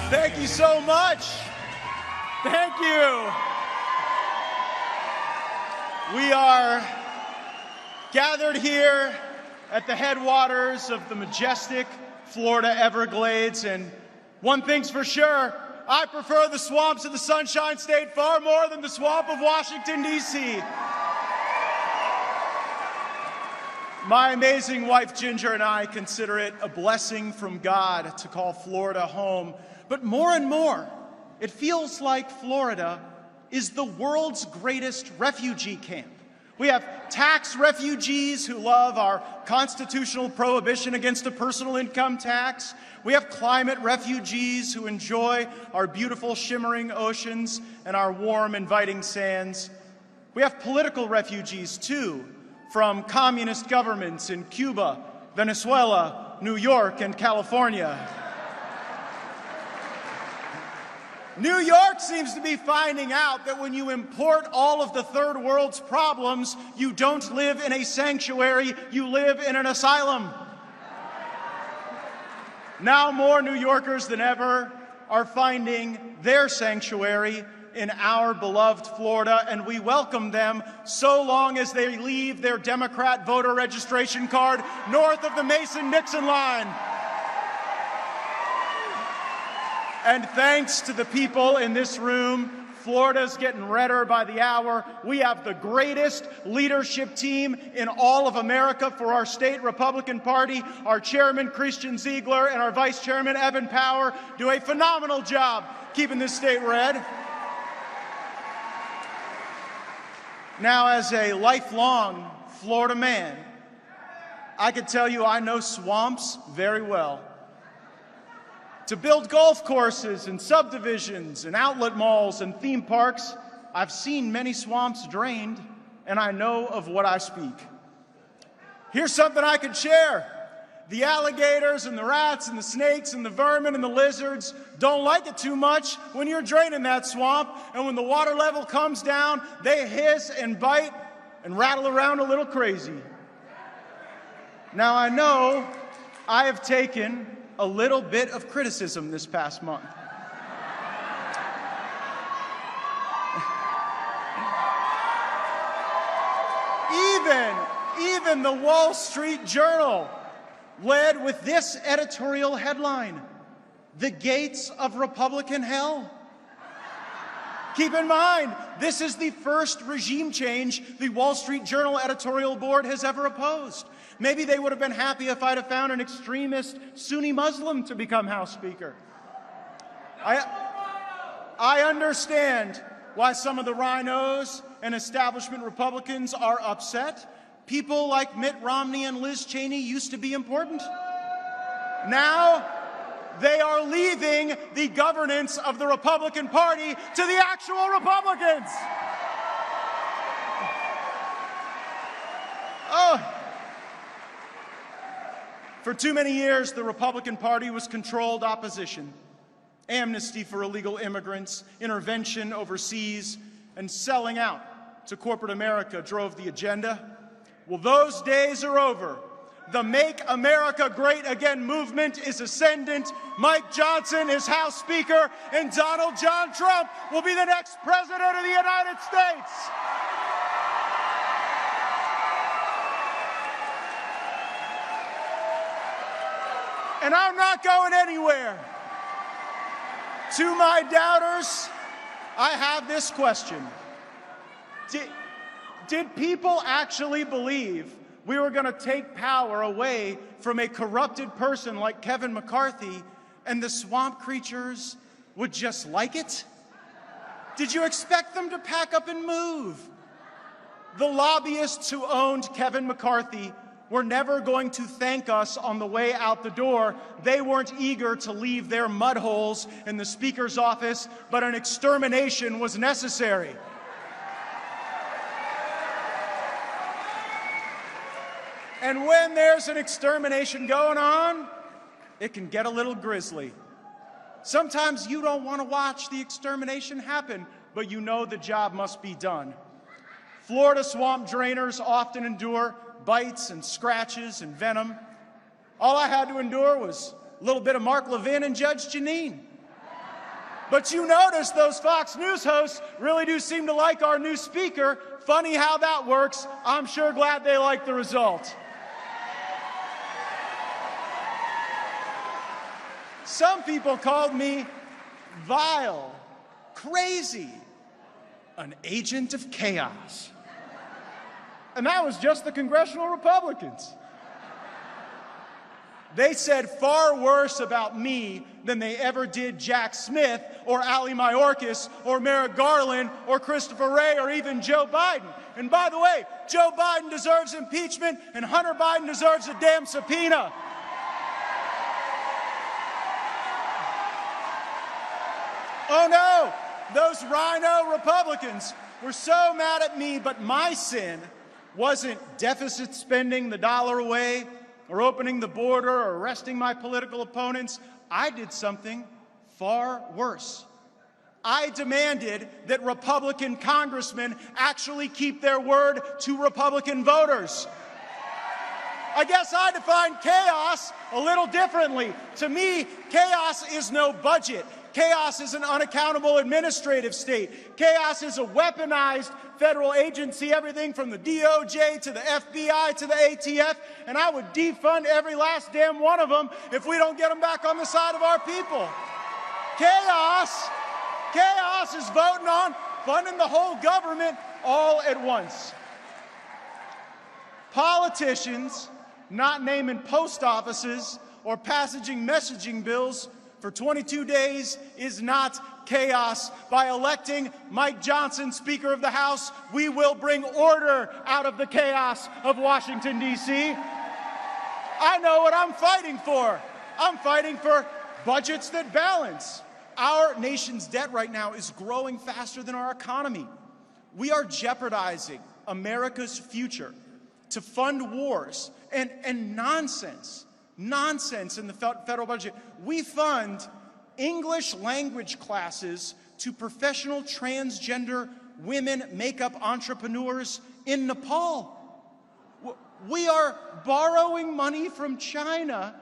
Thank you so much. Thank you. We are gathered here at the headwaters of the majestic Florida Everglades, and one thing's for sure, I prefer the swamps of the Sunshine State far more than the swamp of Washington, D.C. My amazing wife Ginger and I consider it a blessing from God to call Florida home. But more and more, it feels like Florida is the world's greatest refugee camp. We have tax refugees who love our constitutional prohibition against a personal income tax. We have climate refugees who enjoy our beautiful shimmering oceans and our warm, inviting sands. We have political refugees, too, from communist governments in Cuba, Venezuela, New York, and California. New York seems to be finding out that when you import all of the third world's problems, you don't live in a sanctuary, you live in an asylum. Now more New Yorkers than ever are finding their sanctuary in our beloved Florida, and we welcome them so long as they leave their Democrat voter registration card north of the Mason-Dixon line. And thanks to the people in this room, Florida's getting redder by the hour. We have the greatest leadership team in all of America for our state Republican Party. Our chairman, Christian Ziegler, and our vice chairman, Evan Power, do a phenomenal job keeping this state red. Now, as a lifelong Florida man, I can tell you I know swamps very well. To build golf courses and subdivisions and outlet malls and theme parks, I've seen many swamps drained, and I know of what I speak. Here's something I can share. The alligators and the rats and the snakes and the vermin and the lizards don't like it too much when you're draining that swamp, and when the water level comes down, they hiss and bite and rattle around a little crazy. Now, I know I have taken a little bit of criticism this past month. Even the Wall Street Journal led with this editorial headline: "The Gates of Republican Hell." Keep in mind, this is the first regime change the Wall Street Journal editorial board has ever opposed. Maybe they would have been happy if I'd have found an extremist Sunni Muslim to become House Speaker. I understand why some of the rhinos and establishment Republicans are upset. People like Mitt Romney and Liz Cheney used to be important. Now, they are leaving the governance of the Republican Party to the actual Republicans. Oh. For too many years, the Republican Party was controlled opposition. Amnesty for illegal immigrants, intervention overseas, and selling out to corporate America drove the agenda. Well, those days are over. The Make America Great Again movement is ascendant. Mike Johnson is House Speaker, and Donald John Trump will be the next President of the United States. And I'm not going anywhere. To my doubters, I have this question. Did people actually believe we were going to take power away from a corrupted person like Kevin McCarthy, and the swamp creatures would just like it? Did you expect them to pack up and move? The lobbyists who owned Kevin McCarthy were never going to thank us on the way out the door. They weren't eager to leave their mud holes in the Speaker's office, but an extermination was necessary. And when there's an extermination going on, it can get a little grisly. Sometimes you don't want to watch the extermination happen, but you know the job must be done. Florida swamp drainers often endure bites and scratches and venom. All I had to endure was a little bit of Mark Levin and Judge Jeanine. But you notice those Fox News hosts really do seem to like our new speaker. Funny how that works. I'm sure glad they like the result. Some people called me vile, crazy, an agent of chaos. And that was just the congressional Republicans. They said far worse about me than they ever did Jack Smith or Ali Mayorkas or Merrick Garland or Christopher Wray or even Joe Biden. And by the way, Joe Biden deserves impeachment and Hunter Biden deserves a damn subpoena. Oh no, those rhino Republicans were so mad at me, but my sin wasn't deficit spending the dollar away or opening the border or arresting my political opponents. I did something far worse. I demanded that Republican congressmen actually keep their word to Republican voters. I guess I define chaos a little differently. To me, chaos is no budget. Chaos is an unaccountable administrative state. Chaos is a weaponized federal agency, everything from the DOJ to the FBI to the ATF, and I would defund every last damn one of them if we don't get them back on the side of our people. Chaos is voting on funding the whole government all at once. Politicians not naming post offices or passing messaging bills for 22 days is not chaos. By electing Mike Johnson Speaker of the House, we will bring order out of the chaos of Washington, D.C. I know what I'm fighting for. I'm fighting for budgets that balance. Our nation's debt right now is growing faster than our economy. We are jeopardizing America's future to fund wars and nonsense in the federal budget. We fund English language classes to professional transgender women makeup entrepreneurs in Nepal. We are borrowing money from China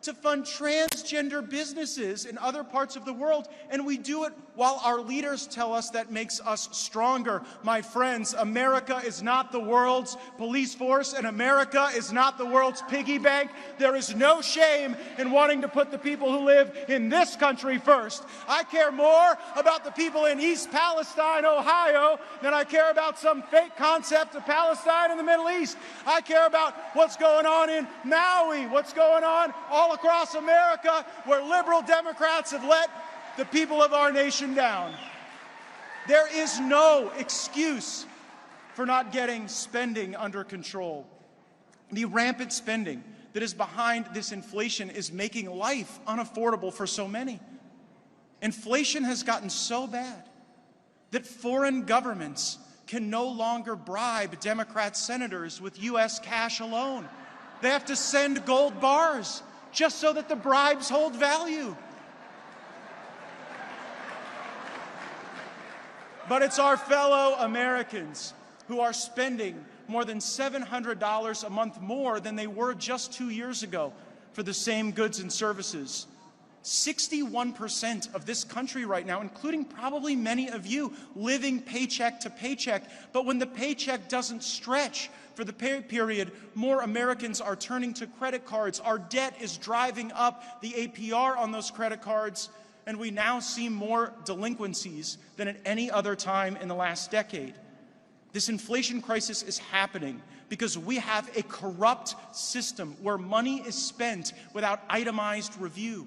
to fund transgender businesses in other parts of the world, and we do it while our leaders tell us that makes us stronger. My friends, America is not the world's police force, and America is not the world's piggy bank. There is no shame in wanting to put the people who live in this country first. I care more about the people in East Palestine, Ohio, than I care about some fake concept of Palestine in the Middle East. I care about what's going on in Maui, what's going on all across America, where liberal Democrats have let the people of our nation down. There is no excuse for not getting spending under control. The rampant spending that is behind this inflation is making life unaffordable for so many. Inflation has gotten so bad that foreign governments can no longer bribe Democrat senators with U.S. cash alone. They have to send gold bars just so that the bribes hold value. But it's our fellow Americans who are spending more than $700 a month more than they were just 2 years ago for the same goods and services. 61% of this country right now, including probably many of you, living paycheck to paycheck. But when the paycheck doesn't stretch for the pay period, more Americans are turning to credit cards. Our debt is driving up the APR on those credit cards, and we now see more delinquencies than at any other time in the last decade. This inflation crisis is happening because we have a corrupt system where money is spent without itemized review.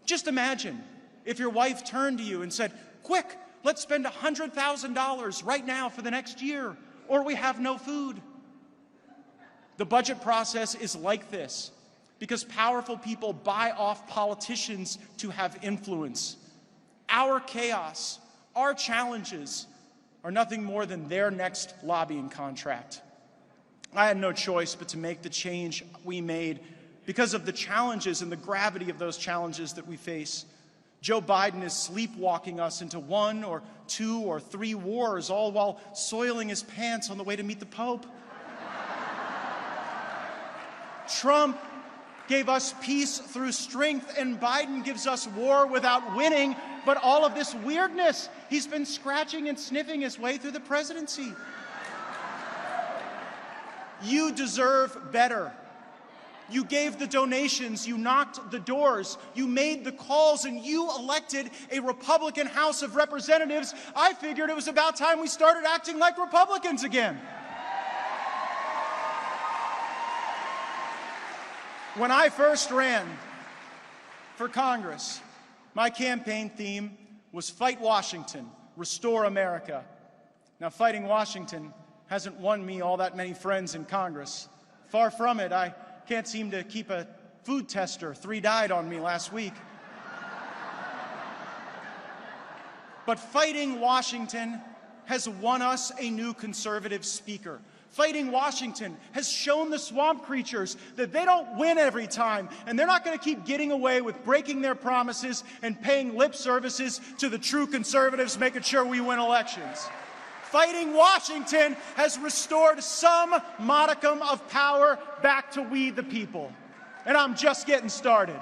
Just imagine if your wife turned to you and said, "Quick, let's spend $100,000 right now for the next year, or we have no food." The budget process is like this because powerful people buy off politicians to have influence. Our chaos, our challenges, are nothing more than their next lobbying contract. I had no choice but to make the change we made because of the challenges and the gravity of those challenges that we face. Joe Biden is sleepwalking us into 1 or 2 or 3 wars, all while soiling his pants on the way to meet the Pope. Trump gave us peace through strength, and Biden gives us war without winning but all of this weirdness. He's been scratching and sniffing his way through the presidency. You deserve better. You gave the donations, you knocked the doors, you made the calls, and you elected a Republican House of Representatives. I figured it was about time we started acting like Republicans again. When I first ran for Congress, my campaign theme was Fight Washington, Restore America. Now, fighting Washington hasn't won me all that many friends in Congress. Far from it. I can't seem to keep a food tester. 3 died on me last week. But fighting Washington has won us a new conservative speaker. Fighting Washington has shown the swamp creatures that they don't win every time, and they're not going to keep getting away with breaking their promises and paying lip services to the true conservatives, making sure we win elections. Fighting Washington has restored some modicum of power back to we the people. And I'm just getting started.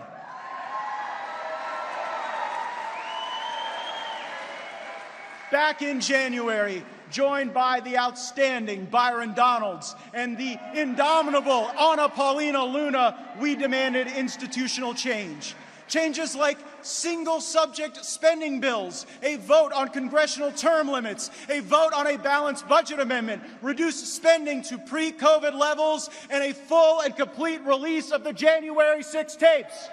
Back in January, joined by the outstanding Byron Donalds and the indomitable Anna Paulina Luna, we demanded institutional change. Changes like single-subject spending bills, a vote on congressional term limits, a vote on a balanced budget amendment, reduced spending to pre-COVID levels, and a full and complete release of the January 6 tapes.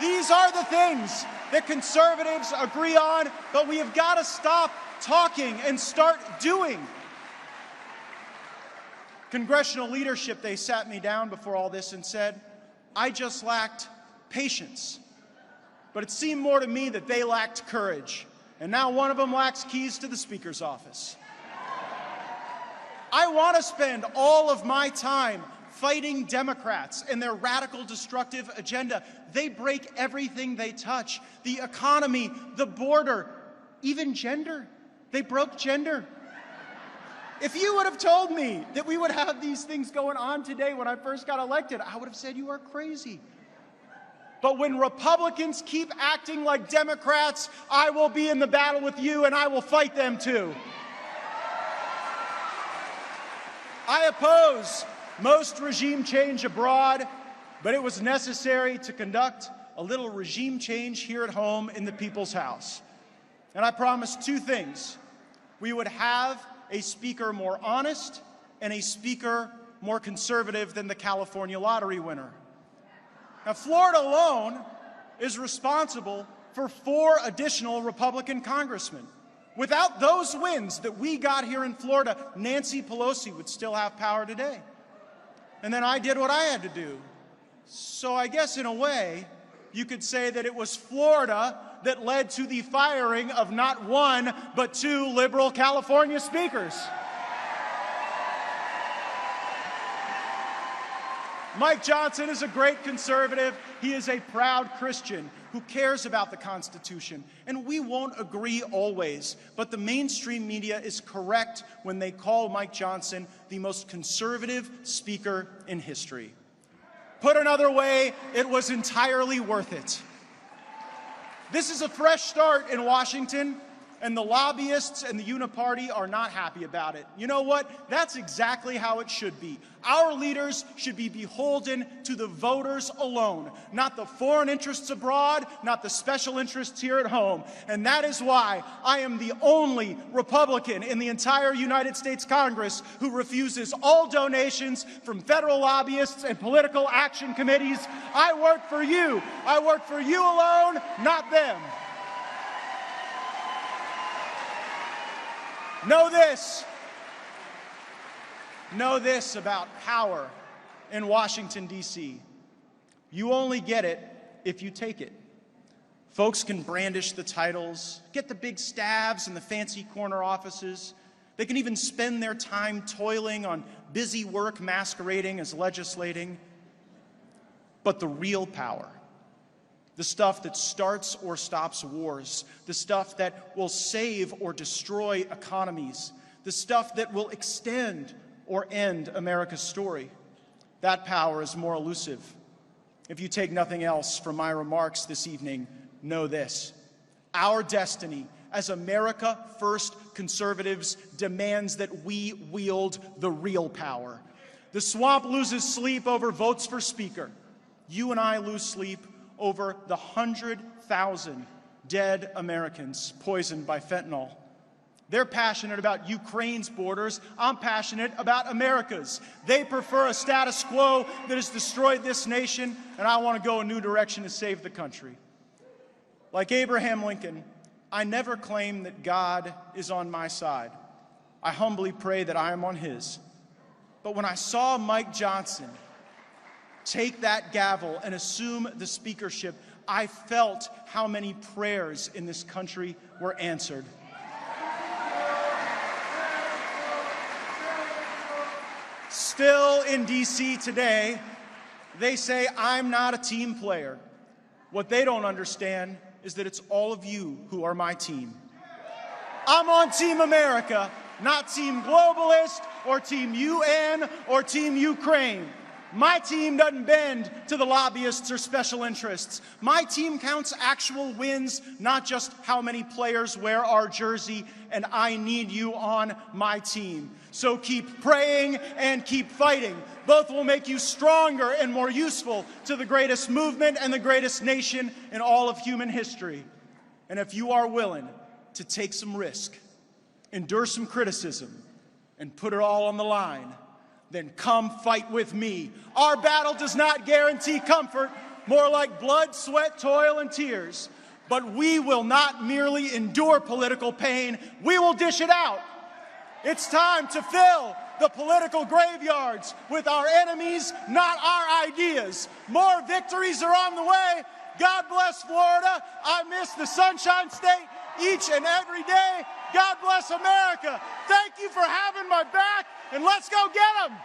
These are the things that conservatives agree on, but we have got to stop talking and start doing. Congressional leadership, they sat me down before all this and said, I just lacked patience. But it seemed more to me that they lacked courage. And now one of them lacks keys to the Speaker's office. I want to spend all of my time fighting Democrats and their radical destructive agenda. They break everything they touch. The economy, the border, even gender. They broke gender. If you would have told me that we would have these things going on today when I first got elected, I would have said you are crazy. But when Republicans keep acting like Democrats, I will be in the battle with you and I will fight them too. I oppose most regime change abroad, but it was necessary to conduct a little regime change here at home in the People's House. And I promised 2 things. We would have a speaker more honest and a speaker more conservative than the California lottery winner. Now, Florida alone is responsible for 4 additional Republican congressmen. Without those wins that we got here in Florida, Nancy Pelosi would still have power today. And then I did what I had to do. So I guess in a way, you could say that it was Florida that led to the firing of not 1, but 2 liberal California speakers. Mike Johnson is a great conservative. He is a proud Christian who cares about the Constitution. And we won't agree always, but the mainstream media is correct when they call Mike Johnson the most conservative speaker in history. Put another way, it was entirely worth it. This is a fresh start in Washington, and the lobbyists and the Uniparty are not happy about it. You know what? That's exactly how it should be. Our leaders should be beholden to the voters alone, not the foreign interests abroad, not the special interests here at home. And that is why I am the only Republican in the entire United States Congress who refuses all donations from federal lobbyists and political action committees. I work for you. I work for you alone, not them. Know this about power in Washington, D.C. You only get it if you take it. Folks can brandish the titles, get the big stabs in the fancy corner offices. They can even spend their time toiling on busy work masquerading as legislating. But the real power, the stuff that starts or stops wars, the stuff that will save or destroy economies, the stuff that will extend or end America's story, that power is more elusive. If you take nothing else from my remarks this evening, know this. Our destiny as America First conservatives demands that we wield the real power. The swamp loses sleep over votes for speaker. You and I lose sleep over the 100,000 dead Americans poisoned by fentanyl. They're passionate about Ukraine's borders. I'm passionate about America's. They prefer a status quo that has destroyed this nation, and I want to go a new direction to save the country. Like Abraham Lincoln, I never claim that God is on my side. I humbly pray that I am on his. But when I saw Mike Johnson take that gavel and assume the speakership, I felt how many prayers in this country were answered. Still in D.C. today, they say I'm not a team player. What they don't understand is that it's all of you who are my team. I'm on Team America, not Team Globalist or Team UN or Team Ukraine. My team doesn't bend to the lobbyists or special interests. My team counts actual wins, not just how many players wear our jersey, and I need you on my team. So keep praying and keep fighting. Both will make you stronger and more useful to the greatest movement and the greatest nation in all of human history. And if you are willing to take some risk, endure some criticism, and put it all on the line, then come fight with me. Our battle does not guarantee comfort, more like blood, sweat, toil, and tears. But we will not merely endure political pain, we will dish it out. It's time to fill the political graveyards with our enemies, not our ideas. More victories are on the way. God bless Florida. I miss the Sunshine State each and every day. God bless America. Thank you for having my back, and let's go get them.